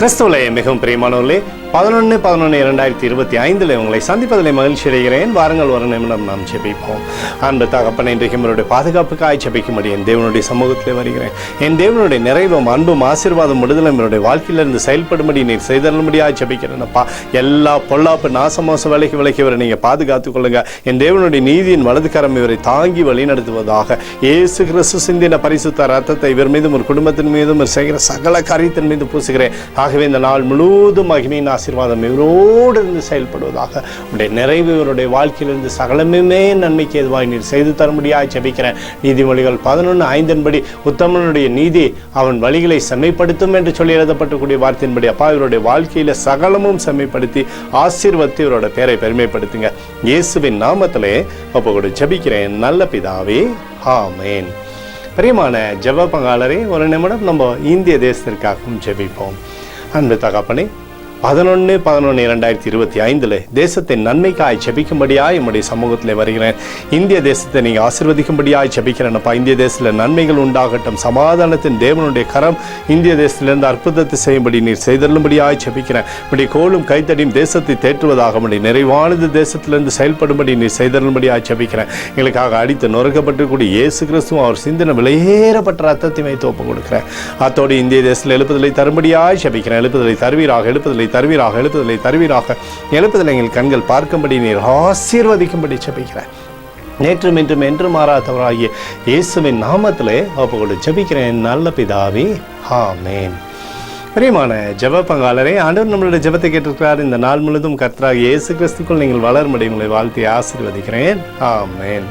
கிறிஸ்துவிலே மிகவும் பிரியமானவர்களே, 11/11/2025 உங்களை சந்திப்பதில் மகிழ்ச்சி அடைகிறேன். வாருங்கள், ஒரு நிமிடம் நாம் ஜெபிப்போம். அன்பு தகப்பனே, இன்றைக்கு என்னுடைய பாதுகாப்புக்காய் ஜெபிக்கும்படி என் தேவனுடைய சமூகத்தில் வருகிறேன். என் தேவனுடைய நிறைவும் அன்பும் ஆசீர்வாதம் விடுதலும் என்னுடைய வாழ்க்கையிலிருந்து செயல்படும்படி நீர் செய்தருளும்படியாக ஜெபிக்கிறேன்ப்பா. எல்லா பொல்லாப்பு நாசமோச விலக்கி வரை நீங்கள் பாதுகாத்துக் கொள்ளுங்க. என் தேவனுடைய நீதியின் வலதுகரம் இவரை தாங்கி வழி நடத்துவதாக. இயேசு கிறிஸ்து சிந்தின பரிசுத்த ரத்தத்தை இவர் மீதும் ஒரு குடும்பத்தின் மீதும் செய்கிற சகல காரியத்தின் மீது பூசுகிறேன். ஆகவே இந்த நாள் முழுவதும் மகிமையின் ஆசீர்வாதம் இவரோடு இருந்து செயல்படுவதாக. உடைய நிறைவு இவருடைய வாழ்க்கையிலிருந்து சகலமே நன்மைக்கு எதுவாய் நீர் செய்து தரும்படியாக ஜெபிக்கிறேன். நீதிமொழிகள் 11:5 உத்தமனுடைய நீதி அவன் வழிகளை செம்மைப்படுத்தும் என்று சொல்லி எழுதப்பட்டக்கூடிய வார்த்தையின்படி அப்பா இவருடைய வாழ்க்கையில சகலமும் செம்மைப்படுத்தி ஆசீர்வதித்து இவரோட பேரை பெருமைப்படுத்துங்க. இயேசுவின் நாமத்திலே ஒப்புக்கொடு ஜெபிக்கிறேன் நல்ல பிதாவே, ஆமென். பிரியமான ஜெப பங்காளரே, ஒரு நிமிடம் நம்ம இந்திய தேசத்திற்காகவும் ஜெபிப்போம். அன்பு தகப்பனே, 11/11/2025 தேசத்தின் நன்மைக்காய் ஜெபிக்கும்படியாய் என்னுடைய சமூகத்தில் வருகிறேன். இந்திய தேசத்தை நீங்கள் ஆசீர்வதிக்கும்படியாய் ஜெபிக்கிறேன்ப்பா. இந்திய தேசத்தில் நன்மைகள் உண்டாகட்டும். சமாதானத்தின் தேவனுடைய கரம் இந்திய தேசத்திலிருந்து அற்புதத்தை செய்யும்படி நீர் செய்தருளும்படியாய் ஜெபிக்கிறேன். இப்படி கோலும் கைத்தடியும் தேசத்தை தேற்றுவதாக முடியும் நிறைவானது தேசத்திலிருந்து செயல்படும்படி நீர் செய்தருளும்படியாய் ஜெபிக்கிறேன். எங்களுக்காக அடித்து நொறுக்கப்பட்டிருக்கூடிய இயேசு கிறிஸ்துவும் அவர் சிந்தின விலையேறப்பட்ட ரத்தத்தை வைத்து ஒப்புக் கொடுக்கிறேன். அத்தோடு இந்திய தேசத்தில் எழுப்புதலை தரும்படியாய் ஜெபிக்கிறேன். எழுப்புதலை தருவீராக எழுப்புதலை எங்கள் கண்கள் பார்க்கும்படி நீர் ஆசீர்வதிக்கும்படி ஜெபிக்கிறேன். நேற்றும் இன்றும் என்று மாறாதவராகிய இயேசுவின் நாமத்திலே ஒப்புக்கொண்டு ஜெபிக்கிறேன் நல்ல பிதாவே, ஆமென். பிரியமான ஜெப பங்காளரே, ஆண்டவர் நம்மளுடைய ஜெபத்தை கேட்டிருக்கிறார். இந்த நாள் முழுவதும் கர்த்தராகிய இயேசு கிறிஸ்துக்குள் நீங்கள் வளரும்படி உங்களை வாழ்த்தி ஆசீர்வதிக்கிறேன். ஆமென்.